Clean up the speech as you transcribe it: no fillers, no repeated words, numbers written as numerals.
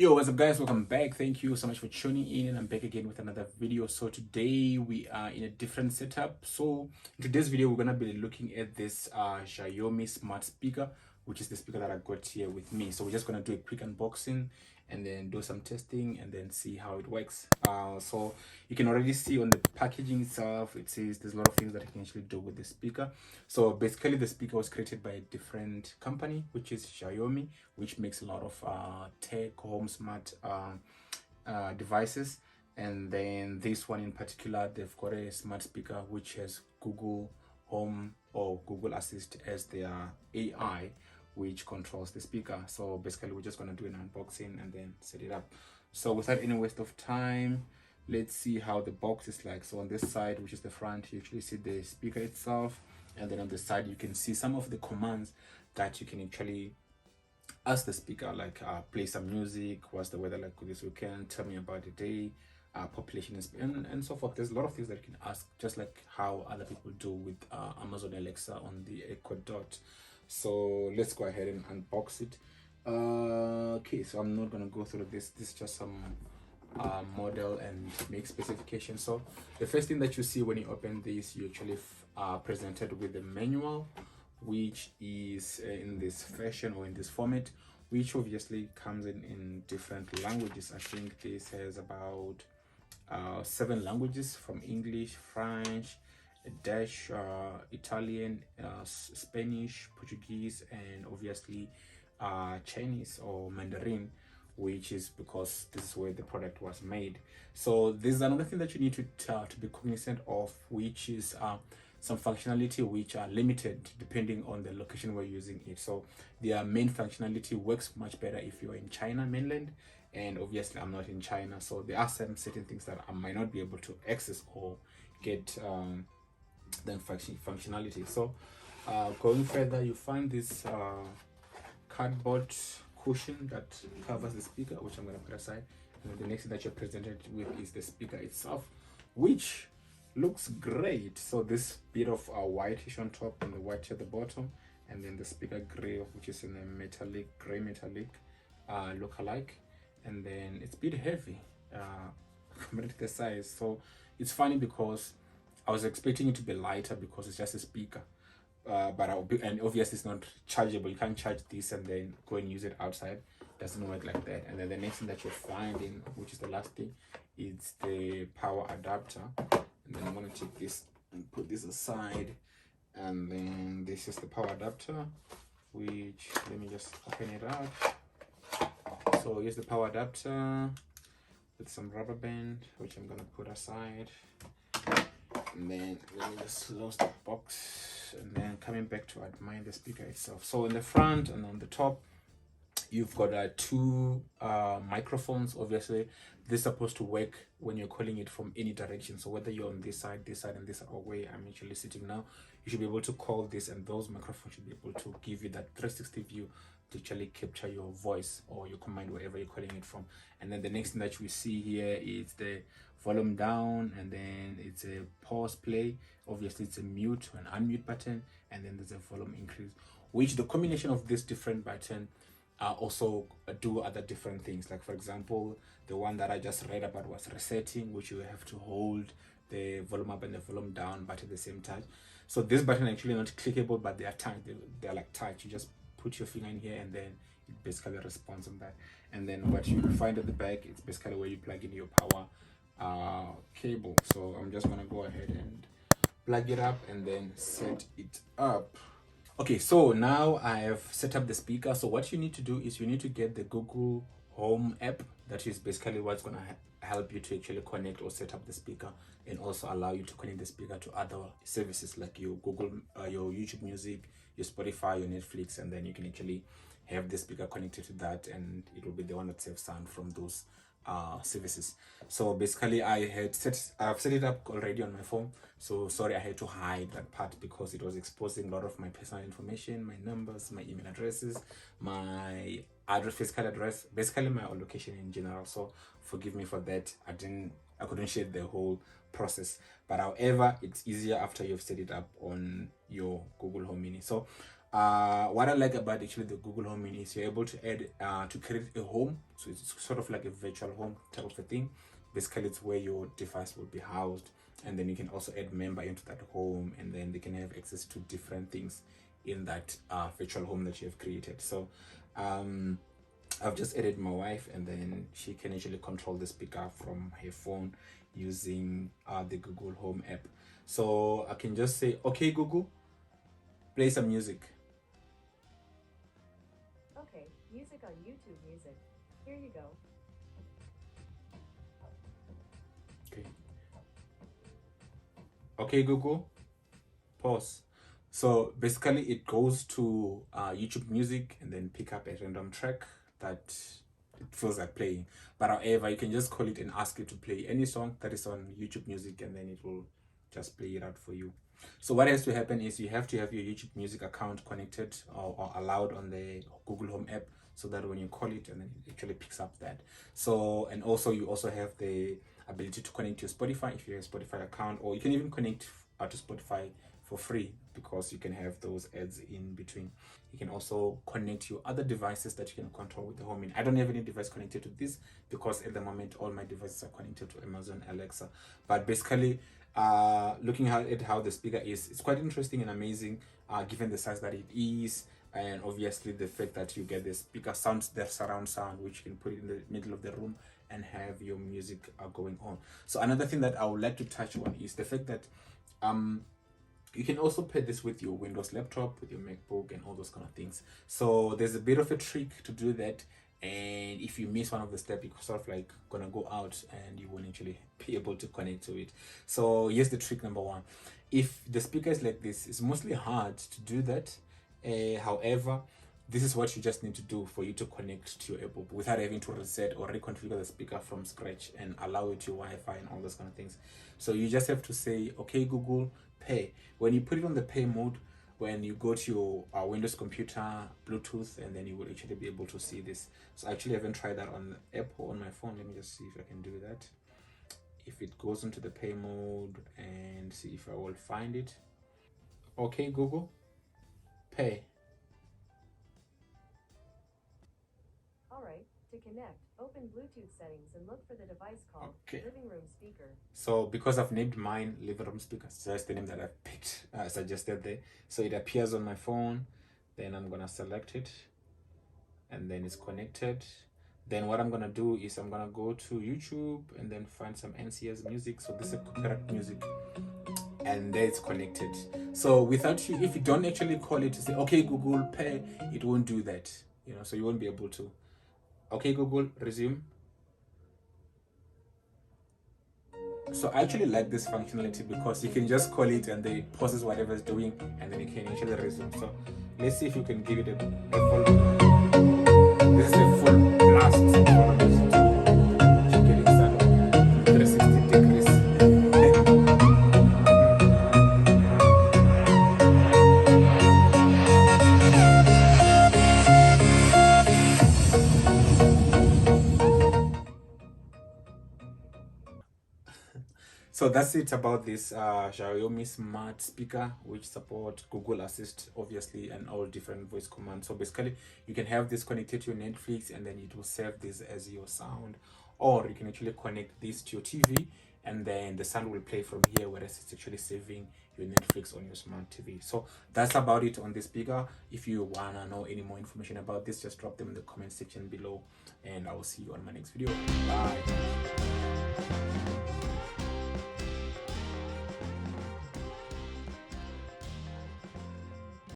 Yo, what's up guys, welcome back. Thank you so much for tuning in. I'm back again with another video. So today we are in a different setup. So in today's video we're gonna be looking at this Xiaomi smart speaker, which is the speaker that I got here with me. So we're just gonna do a quick unboxing and then do some testing and then see how it works. So you can already see on the packaging itself, it says there's a lot of things that you can actually do with the speaker. So basically the speaker was created by a different company, which is Xiaomi, which makes a lot of tech home smart devices. And then this one in particular, they've got a smart speaker which has Google Home or Google Assist as their AI, which controls the speaker. So basically we're just going to do an unboxing and then set it up. So without any waste of time, let's see how the box is like. So on this side, which is the front, you actually see the speaker itself, and then on the side you can see some of the commands that you can actually ask the speaker, like play some music, what's the weather like this weekend, tell me about the day, population and so forth. There's a lot of things that you can ask, just like how other people do with Amazon Alexa on the Echo Dot. So let's go ahead and unbox it. Okay, so I'm not gonna go through this is just some model and make specifications. So the first thing that you see when you open this, you actually presented with the manual, which is in this fashion or in this format, which obviously comes in different languages. I think this has about 7 languages, from English, French, Dutch, Italian, Spanish, Portuguese, and obviously Chinese or Mandarin, which is because this is where the product was made. So this is another thing that you need to be cognizant of, which is some functionality which are limited depending on the location we're using it. So their main functionality works much better if you're in China mainland, and obviously I'm not in China, so there are some certain things that I might not be able to access or get then functionality. So going further, you find this cardboard cushion that covers the speaker, which I'm going to put aside. And the next thing that you're presented with is the speaker itself, which looks great. So this bit of whitish on top and the white at the bottom, and then the speaker gray, which is in a metallic, gray metallic look-alike, and then it's a bit heavy compared to the size. So it's funny because I was expecting it to be lighter because it's just a speaker, but and obviously it's not chargeable. You can't charge this and then go and use it outside. It doesn't work like that. And then the next thing that you're finding, which is the last thing, is the power adapter. And then I'm going to take this and put this aside, and then this is the power adapter, which, let me just open it up. So here's the power adapter with some rubber band, which I'm going to put aside. And then let me just close the box, and then coming back to admire the speaker itself. So in the front and on the top, you've got 2 microphones. Obviously this is supposed to work when you're calling it from any direction. So whether you're on this side, and this side, or where I'm actually sitting now, you should be able to call this, and those microphones should be able to give you that 360 view to actually capture your voice or your command wherever you're calling it from. And then the next thing that we see here is the volume down, and then it's a pause play. Obviously it's a mute or an unmute button, and then there's a volume increase, which the combination of this different button also do other different things. Like for example, the one that I just read about was resetting, which you have to hold the volume up and the volume down but at the same time. So this button actually not clickable, but they are touch, they're like touch. You just put your finger in here and then it basically responds on that. And then what you find at the back, it's basically where you plug in your power cable. So I'm just gonna go ahead and plug it up and then set it up. Okay, so now I have set up the speaker. So what you need to do is you need to get the Google Home app. That is basically what's going to help you to actually connect or set up the speaker, and also allow you to connect the speaker to other services like your Google, your YouTube Music, your Spotify, your Netflix, and then you can actually have the speaker connected to that, and it will be the one that saves sound from those services. So basically I've set it up already on my phone. So sorry, I had to hide that part because it was exposing a lot of my personal information, my numbers, my email addresses, my physical address, basically my location in general. So forgive me for that. I couldn't share the whole process, but however it's easier after you've set it up on your Google Home Mini. So What I like about actually the Google Home Mini is you're able to add to create a home. So it's sort of like a virtual home type of a thing. Basically, it's where your device will be housed, and then you can also add member into that home, and then they can have access to different things in that virtual home that you have created. So I've just added my wife, and then she can actually control the speaker from her phone using the Google Home app. So I can just say, okay, Google, play some music. Okay, music on YouTube Music. Here you go. Okay. Okay, Google, pause. So basically it goes to YouTube Music and then pick up a random track that it feels like playing. But however, you can just call it and ask it to play any song that is on YouTube Music, and then it will just play it out for you. So what has to happen is you have to have your YouTube Music account connected or allowed on the Google Home app, so that when you call it, and then it actually picks up that. So, and also you also have the ability to connect to Spotify if you have a Spotify account, or you can even connect to Spotify for free, because you can have those ads in between. You can also connect your other devices that you can control with the home mini. I don't have any device connected to this because at the moment all my devices are connected to Amazon Alexa. But basically, looking at how the speaker is, it's quite interesting and amazing, given the size that it is, and obviously the fact that you get the speaker sounds, the surround sound, which you can put it in the middle of the room and have your music going on. So another thing that I would like to touch on is the fact that you can also pair this with your Windows laptop, with your MacBook, and all those kind of things. So there's a bit of a trick to do that. And if you miss one of the steps, you're sort of like gonna go out and you won't actually be able to connect to it. So here's the trick number one. If the speaker is like this, it's mostly hard to do that. However, this is what you just need to do for you to connect to your Apple without having to reset or reconfigure the speaker from scratch and allow it to Wi-Fi and all those kind of things. So you just have to say, okay, Google, pair. When you put it on the pair mode, when you go to your Windows computer, Bluetooth, and then you will actually be able to see this. So I actually haven't tried that on the app or on my phone. Let me just see if I can do that. If it goes into the pair mode and see if I will find it. Okay, Google, pair. Alright, to connect, open Bluetooth settings and look for the device called Living Room Speaker. So because I've named mine Living Room Speaker, so that's the name that I've picked, suggested there. So it appears on my phone, then I'm gonna select it, and then it's connected. Then what I'm gonna do is I'm gonna go to YouTube and then find some NCS music. So this is copyright music, and there it's connected. So without you, if you don't actually call it to say, okay, Google, pair, it won't do that, you know, so you won't be able to. Okay, Google, resume. So I actually like this functionality because you can just call it and then it pauses whatever it's doing, and then you can actually resume. So let's see if you can give it a full. This is a full blast. Getting started. 360 degrees. So that's it about this Xiaomi smart speaker, which support Google Assist, obviously, and all different voice commands. So basically, you can have this connected to your Netflix, and then it will serve this as your sound, or you can actually connect this to your TV, and then the sound will play from here, whereas it's actually saving your Netflix on your smart TV. So that's about it on this speaker. If you wanna know any more information about this, just drop them in the comment section below, and I will see you on my next video. Bye.